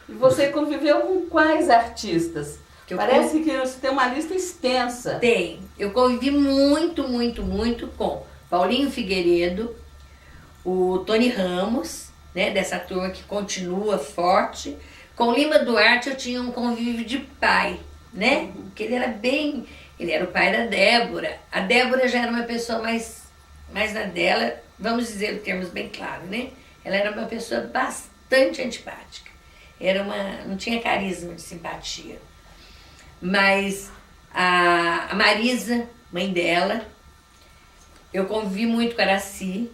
E você conviveu com quais artistas? Parece que você tem uma lista extensa. Tem. Eu convivi muito, muito, muito com Paulinho Figueiredo, o Tony Ramos, né, dessa turma que continua forte. Com Lima Duarte eu tinha um convívio de pai, né? Porque ele era o pai da Débora. A Débora já era uma pessoa mais na dela, vamos dizer em termos bem claros, né? Ela era uma pessoa bastante antipática. Não tinha carisma de simpatia. Mas a Marisa, mãe dela, eu convivi muito com a Araci,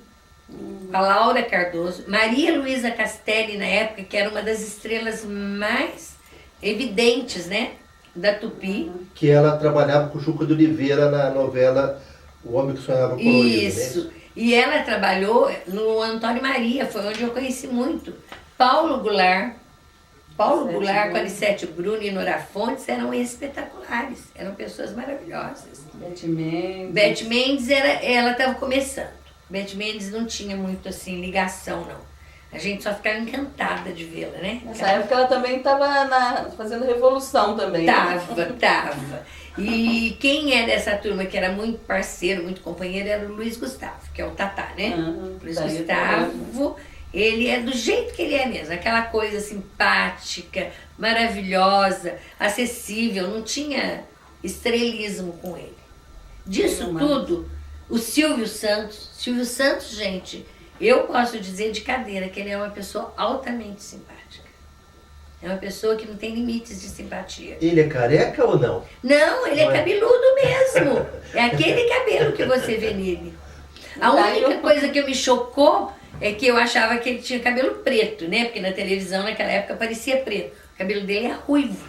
com a Laura Cardoso, Maria Luísa Castelli, na época, que era uma das estrelas mais evidentes, né, da Tupi. Que ela trabalhava com o Juca de Oliveira na novela O Homem que Sonhava com Heloísa. Isso, né? E ela trabalhou no Antônio Maria, foi onde eu conheci muito. Paulo Goulart com Anicete Bruno e Nora Fontes eram espetaculares, eram pessoas maravilhosas. Beth Mendes, ela estava começando. Beth Mendes não tinha muito assim ligação, não. A gente só ficava encantada de vê-la, né? Nessa época ela também estava fazendo revolução também. Tava. E quem é dessa turma que era muito parceiro, muito companheiro, era o Luiz Gustavo, que é o Tatá, né? Luiz Gustavo, ele é do jeito que ele é mesmo, aquela coisa simpática, maravilhosa, acessível, não tinha estrelismo com ele. Disso tudo, o Silvio Santos, gente, eu posso dizer de cadeira que ele é uma pessoa altamente simpática. É uma pessoa que não tem limites de simpatia. Ele é careca ou não? Não, ele é cabeludo mesmo. É aquele cabelo que você vê nele. A única coisa que me chocou é que eu achava que ele tinha cabelo preto, né? Porque na televisão naquela época parecia preto. O cabelo dele é ruivo.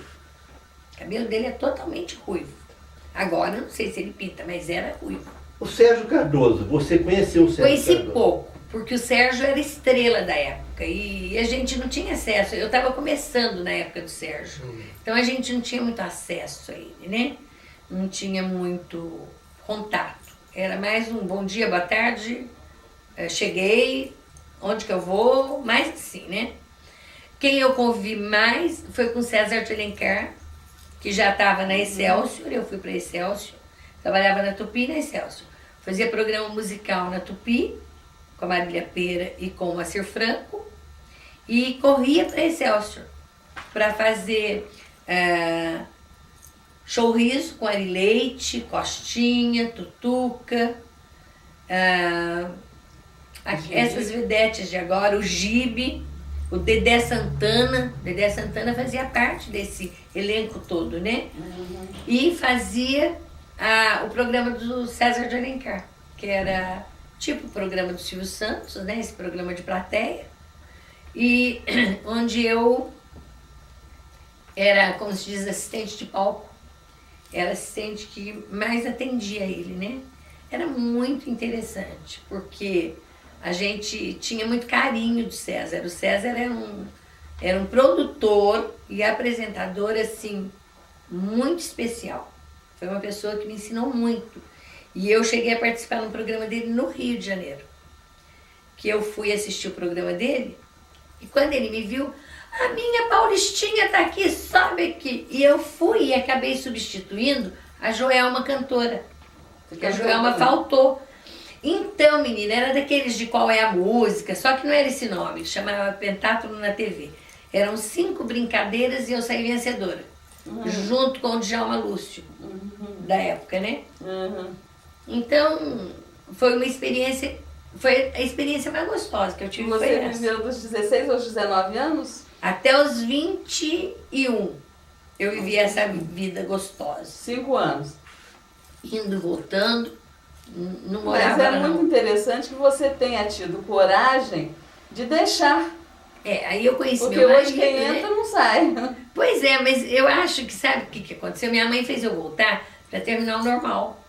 O cabelo dele é totalmente ruivo. Agora, não sei se ele pinta, mas era ruivo. O Sérgio Cardoso, você conheceu o Sérgio Cardoso? Conheci pouco, porque o Sérgio era estrela da época e a gente não tinha acesso. Eu estava começando na época do Sérgio, então a gente não tinha muito acesso a ele, né? Não tinha muito contato. Era mais um bom dia, boa tarde, cheguei, onde que eu vou, mais assim, né? Quem eu convivi mais foi com César de Alencar, que já estava na Excelsior, eu fui para Excelsior, trabalhava na Tupi e na Excelsior. Fazia programa musical na Tupi, com a Marília Pera e com o Moacir Franco, e corria para Excelsior para fazer showriso com Ari Leite, Costinha, Tutuca, essas vedetes de agora, o Gibe, o Dedé Santana. Dedé Santana fazia parte desse elenco todo, né? E fazia o programa do César de Alencar, que era tipo o programa do Silvio Santos, né? Esse programa de plateia. E onde eu era, como se diz, assistente de palco. Era assistente que mais atendia ele, né? Era muito interessante, porque a gente tinha muito carinho do César. O César era um produtor e apresentador, assim, muito especial. Foi uma pessoa que me ensinou muito. E eu cheguei a participar no programa dele no Rio de Janeiro. Que eu fui assistir o programa dele, e quando ele me viu, a minha Paulistinha tá aqui, sobe aqui. E eu fui e acabei substituindo a Joelma cantora, porque a Joelma faltou. Então, menina, era daqueles de Qual é a Música, só que não era esse nome, chamava Pentátulo na TV. Eram 5 brincadeiras e eu saí vencedora, junto com o Djalma Lúcio, da época, né? Então, foi uma experiência, foi a experiência mais gostosa que eu tive. Você viveu dos 16 aos 19 anos? Até os 21, eu vivi essa vida gostosa. 5 anos. Indo, voltando, não morava. Mas é muito interessante que você tenha tido coragem de deixar. Aí eu conheci porque meu marido, hoje quem entra não sai. Pois é, mas eu acho que, sabe o que aconteceu? Minha mãe fez eu voltar para terminar o normal.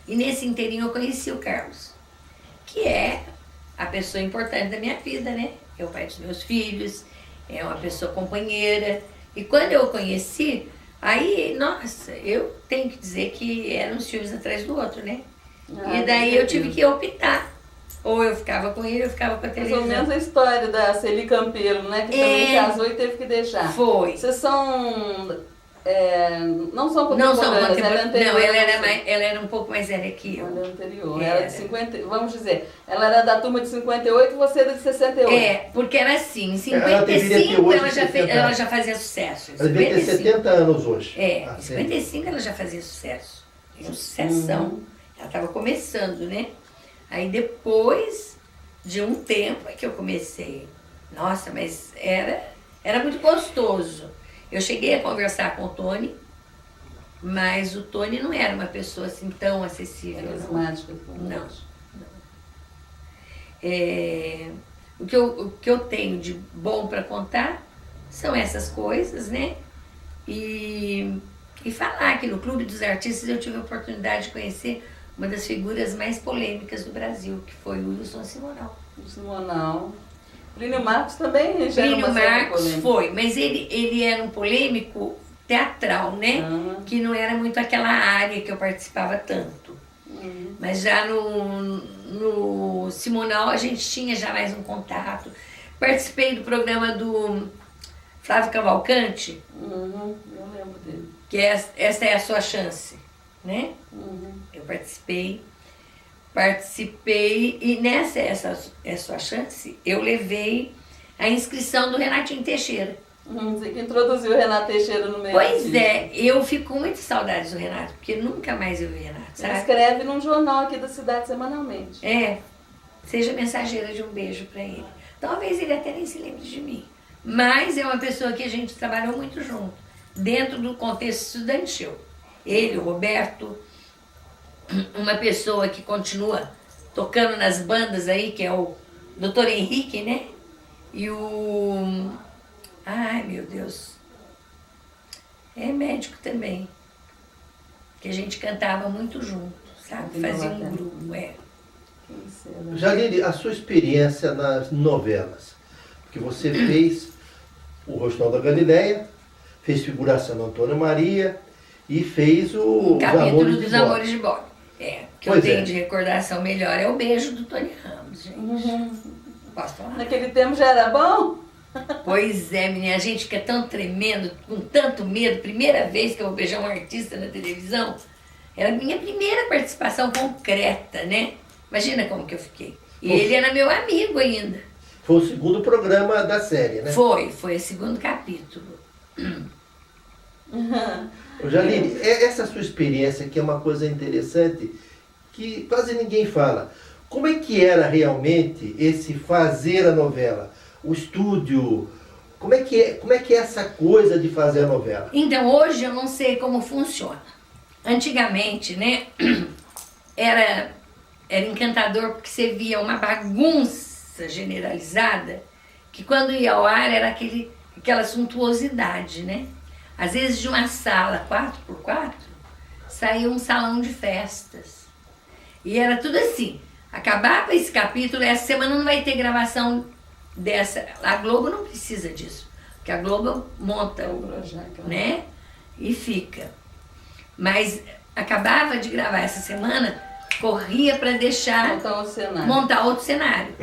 E nesse inteirinho eu conheci o Carlos, que é a pessoa importante da minha vida, né? É o pai dos meus filhos, é uma pessoa companheira. E quando eu o conheci, aí, nossa, eu tenho que dizer que eram uns filmes atrás do outro, né? E daí eu tive que optar Ou eu ficava com ele, ou eu ficava com a Mais televisão. ou menos a história da Celi Campeiro, né? Que também casou e teve que deixar. Foi. Vocês são... não são Não são contemporâneas, ela é contemporâneas. anterior. Não, a você. ela era um pouco mais velha que eu. Ela é anterior. Era. Era de 50, vamos dizer, ela era da turma de 58 e você era de 68. Porque era assim, em Ela deveria ter 55 hoje ela já fazia sucesso. Em Ela devia ter 55. 70 anos hoje. Em Assim. 55 ela já fazia sucesso. Um sucessão. Ela estava começando, né? Aí depois de um tempo é que eu comecei. Nossa, mas era muito gostoso. Eu cheguei a conversar com o Tony, mas o Tony não era uma pessoa assim tão acessível. Carismática. Não. O que eu tenho de bom para contar são essas coisas, né? E falar que no Clube dos Artistas eu tive a oportunidade de conhecer uma das figuras mais polêmicas do Brasil, que foi o Wilson Simonal. O Simonal. Plínio Marcos também já era Plínio uma certa Marcos polêmica. foi, mas ele era um polêmico teatral, né? Que não era muito aquela área que eu participava tanto. Mas já no Simonal a gente tinha já mais um contato. Participei do programa do Flávio Cavalcante, Eu lembro dele. que essa é a sua chance, né? Eu participei e nessa essa é a sua chance, eu levei a inscrição do Renatinho Teixeira. Você que introduziu o Renato Teixeira no meio. Pois artístico. é, eu fico com muitas saudades do Renato, porque nunca mais eu vi o Renato, Ele sabe? escreve num jornal aqui da cidade semanalmente. Seja mensageira de um beijo pra ele. Talvez ele até nem se lembre de mim, mas é uma pessoa que a gente trabalhou muito junto, dentro do contexto estudantil. Ele, o Roberto, uma pessoa que continua tocando nas bandas aí, que é o Dr. Henrique, né? E o... Ai, meu Deus. É médico também. Que a gente cantava muito junto, sabe? Fazia um grupo, Jalile, a sua experiência nas novelas, porque você fez o Rostão da Galileia, fez figuração no Antônio Maria e fez o capítulo dos Amores de Bob. Que eu Pois tenho é. de recordação melhor é o beijo do Tony Ramos, gente. Posso falar? Naquele tempo já era bom? Pois é, menina, a gente fica tão tremendo, com tanto medo. Primeira vez que eu vou beijar um artista na televisão, era a minha primeira participação concreta, né? Imagina como que eu fiquei. E ele era meu amigo ainda. Foi o segundo programa da série, né? Foi o segundo capítulo. Jalile, essa sua experiência que é uma coisa interessante, que quase ninguém fala. Como é que era realmente esse fazer a novela? O estúdio, como é que é essa coisa de fazer a novela? Então, hoje eu não sei como funciona. Antigamente, né, era encantador porque você via uma bagunça generalizada, que quando ia ao ar era aquela suntuosidade, né? Às vezes de uma sala 4x4, saía um salão de festas. E era tudo assim. Acabava esse capítulo, essa semana não vai ter gravação dessa. A Globo não precisa disso, porque a Globo monta, né? E fica. Mas acabava de gravar essa semana, corria para deixar montar outro cenário.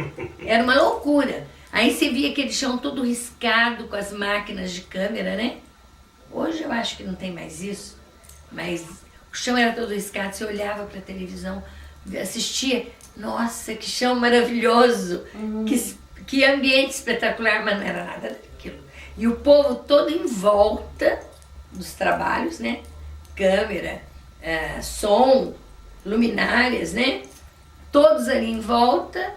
Era uma loucura. Aí você via aquele chão todo riscado com as máquinas de câmera, né? Hoje eu acho que não tem mais isso, mas o chão era todo riscado, você olhava para a televisão, assistia, nossa, que chão maravilhoso, que ambiente espetacular, mas não era nada daquilo. E o povo todo em volta dos trabalhos, né? Câmera, som, luminárias, né? Todos ali em volta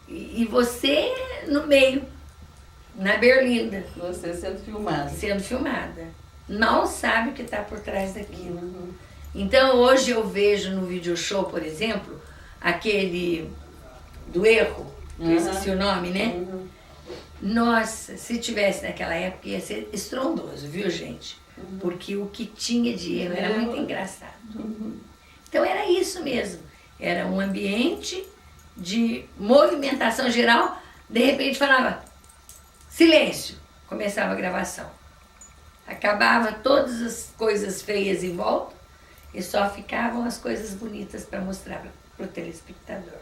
e você no meio, na berlinda. Você sendo filmada. Sendo filmada. Mal sabe o que está por trás daquilo. Então hoje eu vejo no video show, por exemplo, aquele do erro, que eu esqueci o nome, né? Nossa, se tivesse naquela época ia ser estrondoso, viu, gente? Porque o que tinha de erro era muito engraçado. Então era isso mesmo. Era um ambiente de movimentação geral, de repente falava silêncio, começava a gravação. Acabava todas as coisas feias em volta e só ficavam as coisas bonitas para mostrar para o telespectador.